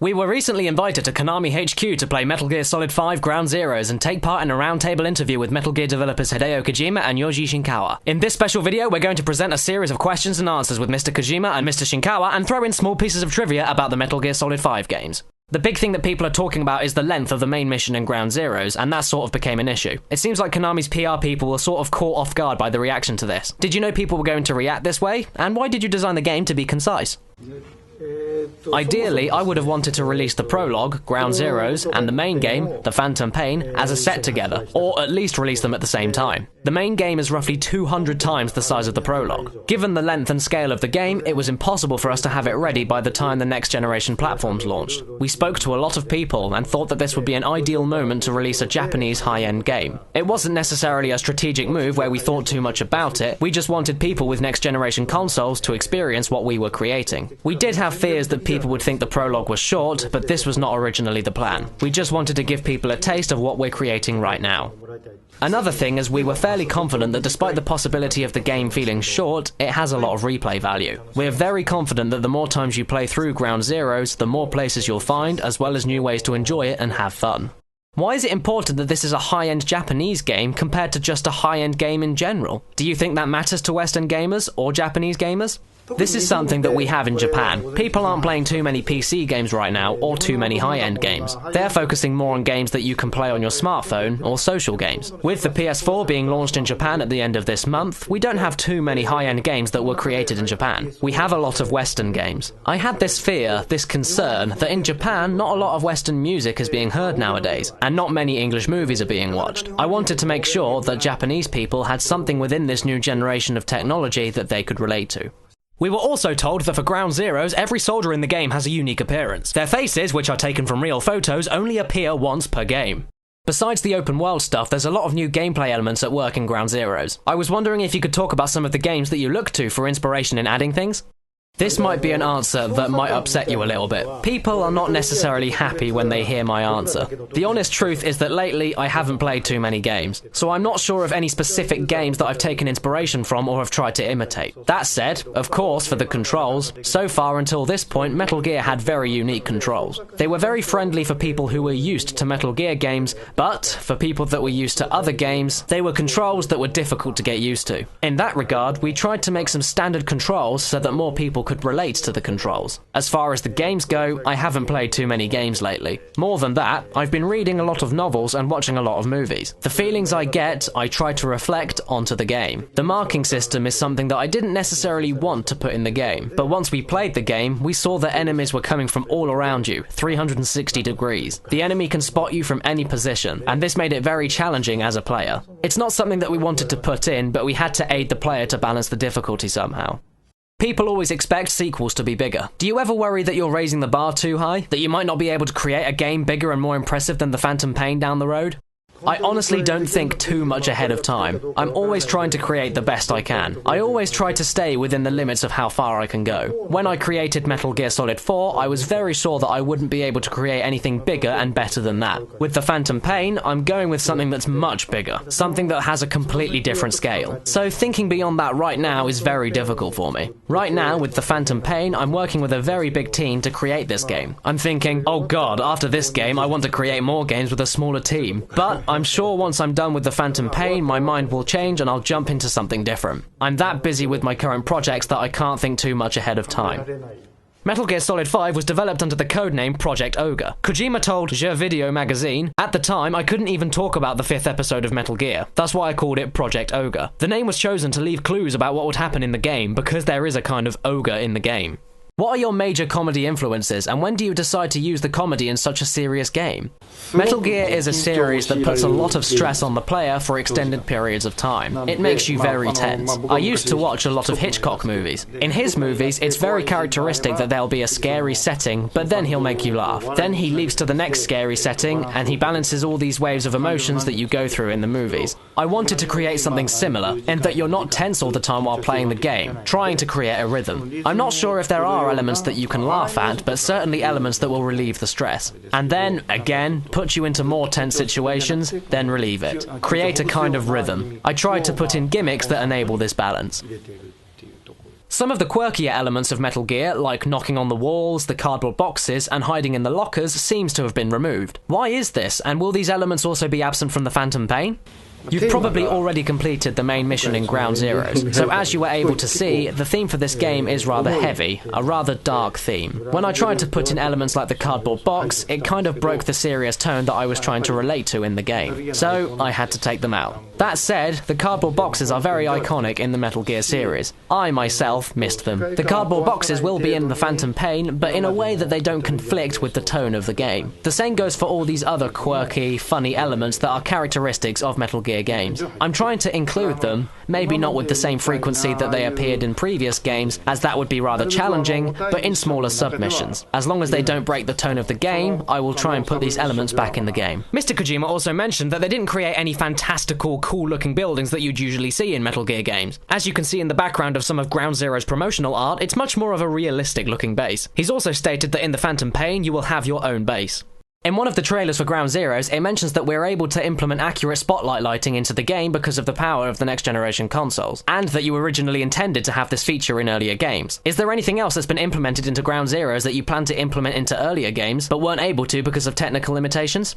We were recently invited to Konami HQ to play Metal Gear Solid 5 Ground Zeroes and take part in a roundtable interview with Metal Gear developers Hideo Kojima and Yoji Shinkawa. In this special video, we're going to present a series of questions and answers with Mr. Kojima and Mr. Shinkawa and throw in small pieces of trivia about the Metal Gear Solid 5 games. The big thing that people are talking about is the length of the main mission in Ground Zeroes, and that sort of became an issue. It seems like Konami's PR people were sort of caught off guard by the reaction to this. Did you know people were going to react this way? And why did you design the game to be concise? Ideally, I would have wanted to release the prologue, Ground Zeroes, and the main game, The Phantom Pain, as a set together, or at least release them at the same time. The main game is roughly 200 times the size of the prologue. Given the length and scale of the game, it was impossible for us to have it ready by the time the next generation platforms launched. We spoke to a lot of people and thought that this would be an ideal moment to release a Japanese high-end game. It wasn't necessarily a strategic move where we thought too much about it, we just wanted people with next generation consoles to experience what we were creating. We did have fears that people would think the prologue was short, but this was not originally the plan. We just wanted to give people a taste of what we're creating right now. Another thing is we were fairly confident that despite the possibility of the game feeling short, it has a lot of replay value. We're very confident that the more times you play through Ground Zeroes, the more places you'll find, as well as new ways to enjoy it and have fun. Why is it important that this is a high-end Japanese game compared to just a high-end game in general? Do you think that matters to Western gamers or Japanese gamers? This is something that we have in Japan. People aren't playing too many PC games right now, or too many high-end games. They're focusing more on games that you can play on your smartphone, or social games. With the PS4 being launched in Japan at the end of this month, we don't have too many high-end games that were created in Japan. We have a lot of Western games. I had this fear, this concern, that in Japan, not a lot of Western music is being heard nowadays, and not many English movies are being watched. I wanted to make sure that Japanese people had something within this new generation of technology that they could relate to. We were also told that for Ground Zeroes, every soldier in the game has a unique appearance. Their faces, which are taken from real photos, only appear once per game. Besides the open world stuff, there's a lot of new gameplay elements at work in Ground Zeroes. I was wondering if you could talk about some of the games that you look to for inspiration in adding things? This might be an answer that might upset you a little bit. People are not necessarily happy when they hear my answer. The honest truth is that lately I haven't played too many games, so I'm not sure of any specific games that I've taken inspiration from or have tried to imitate. That said, of course, for the controls, so far until this point, Metal Gear had very unique controls. They were very friendly for people who were used to Metal Gear games, but for people that were used to other games, they were controls that were difficult to get used to. In that regard, we tried to make some standard controls so that more people could relate to the controls. As far as the games go, I haven't played too many games lately. More than that, I've been reading a lot of novels and watching a lot of movies. The feelings I get, I try to reflect onto the game. The marking system is something that I didn't necessarily want to put in the game, but once we played the game, we saw that enemies were coming from all around you, 360 degrees. The enemy can spot you from any position, and this made it very challenging as a player. It's not something that we wanted to put in, but we had to aid the player to balance the difficulty somehow. People always expect sequels to be bigger. Do you ever worry that you're raising the bar too high? That you might not be able to create a game bigger and more impressive than The Phantom Pain down the road? I honestly don't think too much ahead of time. I'm always trying to create the best I can. I always try to stay within the limits of how far I can go. When I created Metal Gear Solid 4, I was very sure that I wouldn't be able to create anything bigger and better than that. With The Phantom Pain, I'm going with something that's much bigger. Something that has a completely different scale. So thinking beyond that right now is very difficult for me. Right now, with The Phantom Pain, I'm working with a very big team to create this game. I'm thinking, oh god, after this game, I want to create more games with a smaller team. But I'm sure once I'm done with The Phantom Pain, my mind will change and I'll jump into something different. I'm that busy with my current projects that I can't think too much ahead of time. Metal Gear Solid 5 was developed under the codename Project Ogre. Kojima told Jeux Video magazine, "At the time, I couldn't even talk about the 5th episode of Metal Gear. That's why I called it Project Ogre. The name was chosen to leave clues about what would happen in the game, because there is a kind of ogre in the game." What are your major comedy influences, and when do you decide to use the comedy in such a serious game? Metal Gear is a series that puts a lot of stress on the player for extended periods of time. It makes you very tense. I used to watch a lot of Hitchcock movies. In his movies, it's very characteristic that there'll be a scary setting, but then he'll make you laugh. Then he leaps to the next scary setting, and he balances all these waves of emotions that you go through in the movies. I wanted to create something similar, in that you're not tense all the time while playing the game, trying to create a rhythm. I'm not sure if there are elements that you can laugh at, but certainly elements that will relieve the stress. And then, again, put you into more tense situations, then relieve it. Create a kind of rhythm. I tried to put in gimmicks that enable this balance. Some of the quirkier elements of Metal Gear, like knocking on the walls, the cardboard boxes, and hiding in the lockers, seems to have been removed. Why is this, and will these elements also be absent from the Phantom Pain? You've probably already completed the main mission in Ground Zeroes, so as you were able to see, the theme for this game is rather heavy, a rather dark theme. When I tried to put in elements like the cardboard box, it kind of broke the serious tone that I was trying to relate to in the game, so I had to take them out. That said, the cardboard boxes are very iconic in the Metal Gear series. I myself missed them. The cardboard boxes will be in the Phantom Pain, but in a way that they don't conflict with the tone of the game. The same goes for all these other quirky, funny elements that are characteristics of Metal Gear games. I'm trying to include them, maybe not with the same frequency that they appeared in previous games, as that would be rather challenging, but in smaller submissions. As long as they don't break the tone of the game, I will try and put these elements back in the game. Mr. Kojima also mentioned that they didn't create any fantastical, cool-looking buildings that you'd usually see in Metal Gear games. As you can see in the background of some of Ground Zero's promotional art, it's much more of a realistic-looking base. He's also stated that in the Phantom Pain, you will have your own base. In one of the trailers for Ground Zeroes, it mentions that we're able to implement accurate spotlight lighting into the game because of the power of the next-generation consoles, and that you originally intended to have this feature in earlier games. Is there anything else that's been implemented into Ground Zeroes that you plan to implement into earlier games, but weren't able to because of technical limitations?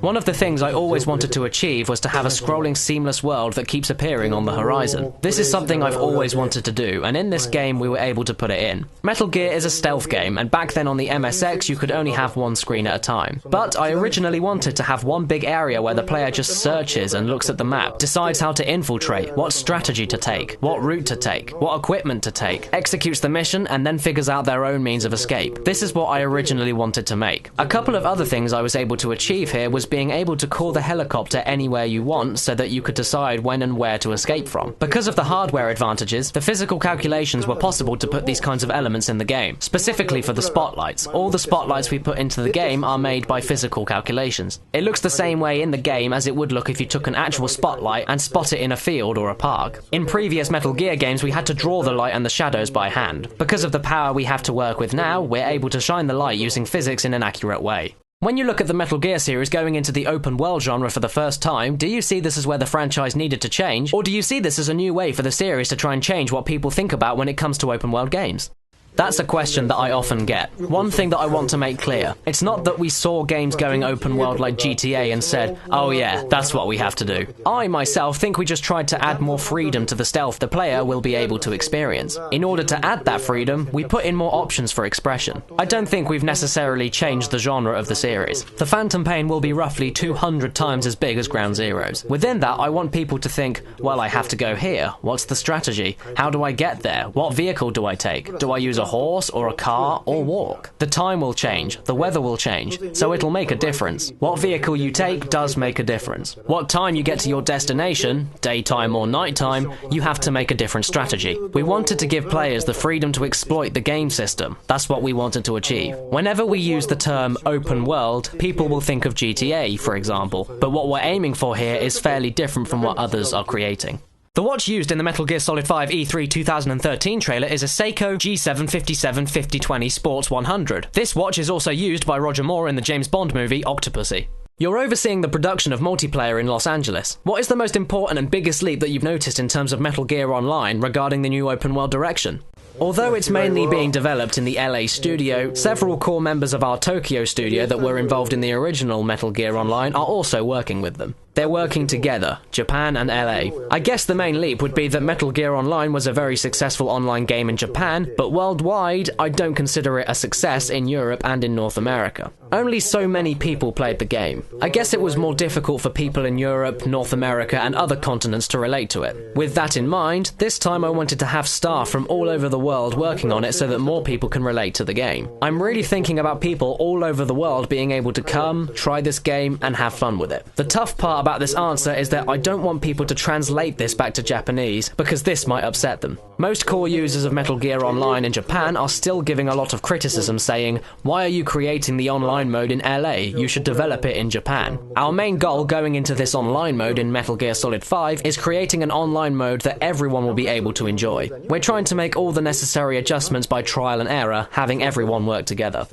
One of the things I always wanted to achieve was to have a scrolling seamless world that keeps appearing on the horizon. This is something I've always wanted to do, and in this game we were able to put it in. Metal Gear is a stealth game, and back then on the MSX you could only have one screen at a time. But I originally wanted to have one big area where the player just searches and looks at the map, decides how to infiltrate, what strategy to take, what route to take, what equipment to take, executes the mission, and then figures out their own means of escape. This is what I originally wanted to make. A couple of other things I was able to achieve here was being able to call the helicopter anywhere you want so that you could decide when and where to escape from. Because of the hardware advantages, the physical calculations were possible to put these kinds of elements in the game. Specifically for the spotlights. All the spotlights we put into the game are made by physical calculations. It looks the same way in the game as it would look if you took an actual spotlight and spot it in a field or a park. In previous Metal Gear games we had to draw the light and the shadows by hand. Because of the power we have to work with now, we're able to shine the light using physics in an accurate way. When you look at the Metal Gear series going into the open world genre for the first time, do you see this as where the franchise needed to change, or do you see this as a new way for the series to try and change what people think about when it comes to open world games? That's a question that I often get. One thing that I want to make clear, it's not that we saw games going open world like GTA and said, oh yeah, that's what we have to do. I myself think we just tried to add more freedom to the stealth the player will be able to experience. In order to add that freedom, we put in more options for expression. I don't think we've necessarily changed the genre of the series. The Phantom Pain will be roughly 200 times as big as Ground Zeroes. Within that, I want people to think, well, I have to go here. What's the strategy? How do I get there? What vehicle do I take? Do I use a horse or a car or walk? The time will change, the weather will change, so it'll make a difference. What vehicle you take does make a difference. What time you get to your destination, daytime or nighttime, you have to make a different strategy. We wanted to give players the freedom to exploit the game system. That's what we wanted to achieve. Whenever we use the term open world, people will think of GTA, for example, but what we're aiming for here is fairly different from what others are creating. The watch used in the Metal Gear Solid 5 E3 2013 trailer is a Seiko G757-5020 Sports 100. This watch is also used by Roger Moore in the James Bond movie Octopussy. You're overseeing the production of multiplayer in Los Angeles. What is the most important and biggest leap that you've noticed in terms of Metal Gear Online regarding the new open world direction? Although it's mainly being developed in the LA studio, several core members of our Tokyo studio that were involved in the original Metal Gear Online are also working with them. They're working together, Japan and LA. I guess the main leap would be that Metal Gear Online was a very successful online game in Japan, but worldwide, I don't consider it a success in Europe and in North America. Only so many people played the game. I guess it was more difficult for people in Europe, North America, and other continents to relate to it. With that in mind, this time I wanted to have staff from all over the world working on it so that more people can relate to the game. I'm really thinking about people all over the world being able to come, try this game, and have fun with it. The tough part about this answer is that I don't want people to translate this back to Japanese, because this might upset them. Most core users of Metal Gear Online in Japan are still giving a lot of criticism, saying, why are you creating the online mode in LA? You should develop it in Japan. Our main goal going into this online mode in Metal Gear Solid 5 is creating an online mode that everyone will be able to enjoy. We're trying to make all the necessary adjustments by trial and error, having everyone work together.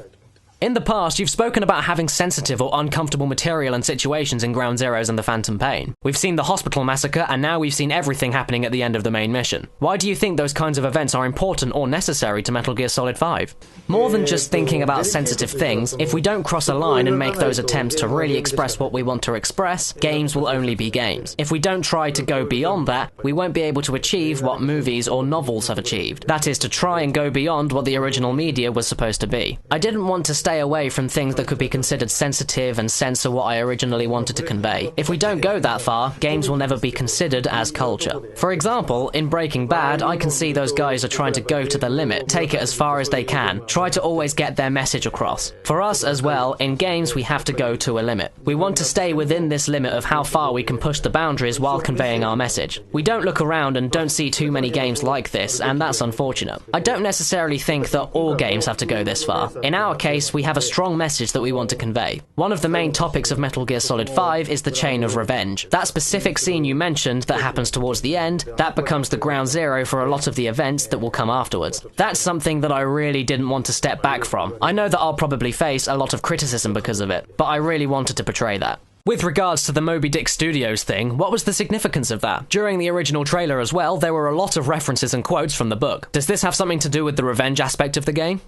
In the past, you've spoken about having sensitive or uncomfortable material and situations in Ground Zeroes and the Phantom Pain. We've seen the hospital massacre, and now we've seen everything happening at the end of the main mission. Why do you think those kinds of events are important or necessary to Metal Gear Solid 5? More than just thinking about sensitive things, if we don't cross a line and make those attempts to really express what we want to express, games will only be games. If we don't try to go beyond that, we won't be able to achieve what movies or novels have achieved. That is, to try and go beyond what the original media was supposed to be. I didn't want to stay away from things that could be considered sensitive and censor what I originally wanted to convey. If we don't go that far, games will never be considered as culture. For example, in Breaking Bad, I can see those guys are trying to go to the limit, take it as far as they can, try to always get their message across. For us as well, in games we have to go to a limit. We want to stay within this limit of how far we can push the boundaries while conveying our message. We don't look around and don't see too many games like this, and that's unfortunate. I don't necessarily think that all games have to go this far. In our case, we have a strong message that we want to convey. One of the main topics of Metal Gear Solid 5 is the chain of revenge. That specific scene you mentioned that happens towards the end, that becomes the ground zero for a lot of the events that will come afterwards. That's something that I really didn't want to step back from. I know that I'll probably face a lot of criticism because of it, but I really wanted to portray that. With regards to the Moby Dick Studios thing, what was the significance of that? During the original trailer as well, there were a lot of references and quotes from the book. Does this have something to do with the revenge aspect of the game?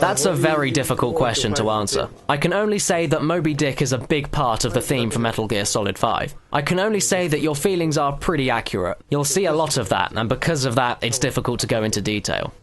That's a very difficult question to answer. I can only say that Moby Dick is a big part of the theme for Metal Gear Solid 5. I can only say that your feelings are pretty accurate. You'll see a lot of that, and because of that, it's difficult to go into detail.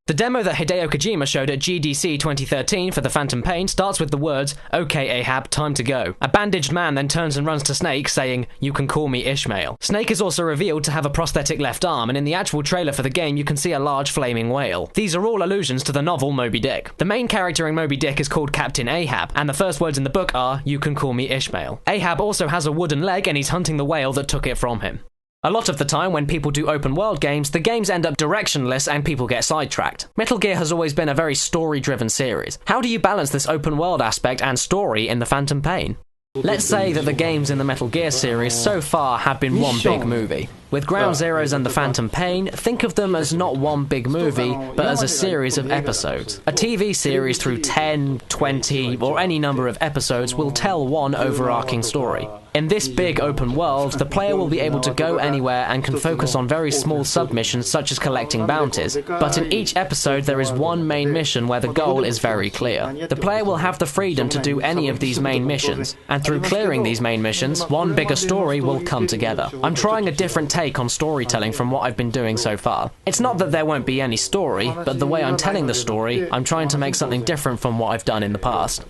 The demo that Hideo Kojima showed at GDC 2013 for the Phantom Pain starts with the words, "Okay, Ahab, time to go." A bandaged man then turns and runs to Snake, saying, "You can call me Ishmael." Snake is also revealed to have a prosthetic left arm, and in the actual trailer for the game you can see a large flaming whale. These are all allusions to the novel Moby Dick. The main character in Moby Dick is called Captain Ahab, and the first words in the book are, "You can call me Ishmael." Ahab also has a wooden leg, and he's hunting the whale that took it from him. A lot of the time when people do open world games, the games end up directionless and people get sidetracked. Metal Gear has always been a very story-driven series. How do you balance this open world aspect and story in the Phantom Pain? Let's say that the games in the Metal Gear series so far have been one big movie. With Ground Zeroes and the Phantom Pain, think of them as not one big movie, but as a series of episodes. A TV series through 10, 20, or any number of episodes will tell one overarching story. In this big open world, the player will be able to go anywhere and can focus on very small submissions such as collecting bounties, but in each episode there is one main mission where the goal is very clear. The player will have the freedom to do any of these main missions, and through clearing these main missions, one bigger story will come together. I'm trying a different take on storytelling from what I've been doing so far. It's not that there won't be any story, but the way I'm telling the story, I'm trying to make something different from what I've done in the past.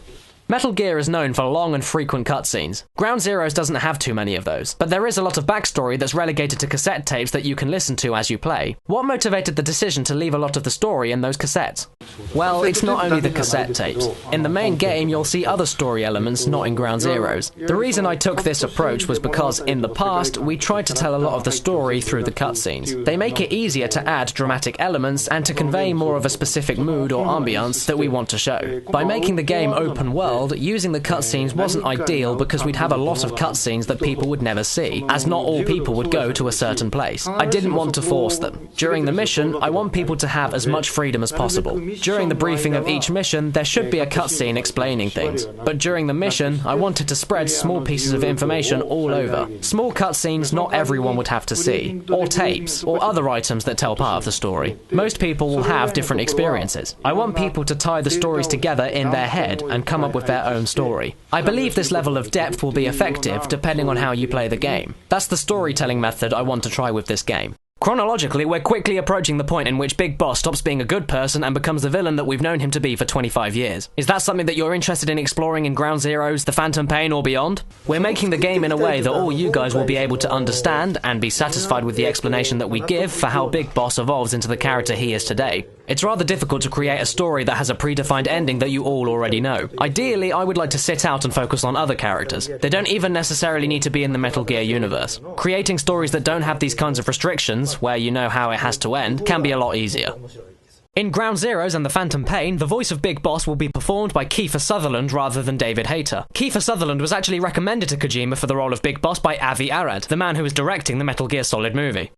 Metal Gear is known for long and frequent cutscenes. Ground Zeroes doesn't have too many of those, but there is a lot of backstory that's relegated to cassette tapes that you can listen to as you play. What motivated the decision to leave a lot of the story in those cassettes? Well, it's not only the cassette tapes. In the main game, you'll see other story elements not in Ground Zeroes. The reason I took this approach was because, in the past, we tried to tell a lot of the story through the cutscenes. They make it easier to add dramatic elements and to convey more of a specific mood or ambiance that we want to show. By making the game open world, using the cutscenes wasn't ideal because we'd have a lot of cutscenes that people would never see, as not all people would go to a certain place. I didn't want to force them. During the mission, I want people to have as much freedom as possible. During the briefing of each mission, there should be a cutscene explaining things. But during the mission, I wanted to spread small pieces of information all over. Small cutscenes not everyone would have to see, or tapes, or other items that tell part of the story. Most people will have different experiences. I want people to tie the stories together in their head and come up with their own story. I believe this level of depth will be effective depending on how you play the game. That's the storytelling method I want to try with this game. Chronologically, we're quickly approaching the point in which Big Boss stops being a good person and becomes the villain that we've known him to be for 25 years. Is that something that you're interested in exploring in Ground Zeroes, the Phantom Pain, or beyond? We're making the game in a way that all you guys will be able to understand and be satisfied with the explanation that we give for how Big Boss evolves into the character he is today. It's rather difficult to create a story that has a predefined ending that you all already know. Ideally, I would like to sit out and focus on other characters. They don't even necessarily need to be in the Metal Gear universe. Creating stories that don't have these kinds of restrictions, where you know how it has to end, can be a lot easier. In Ground Zeroes and the Phantom Pain, the voice of Big Boss will be performed by Kiefer Sutherland rather than David Hayter. Kiefer Sutherland was actually recommended to Kojima for the role of Big Boss by Avi Arad, the man who was directing the Metal Gear Solid movie.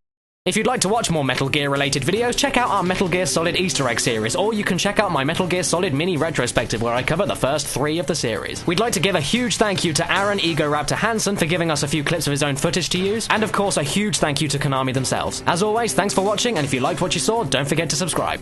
If you'd like to watch more Metal Gear related videos, check out our Metal Gear Solid Easter egg series, or you can check out my Metal Gear Solid mini retrospective where I cover the first 3 of the series. We'd like to give a huge thank you to Aaron Egoraptor Hansen for giving us a few clips of his own footage to use, and of course a huge thank you to Konami themselves. As always, thanks for watching, and if you liked what you saw, don't forget to subscribe.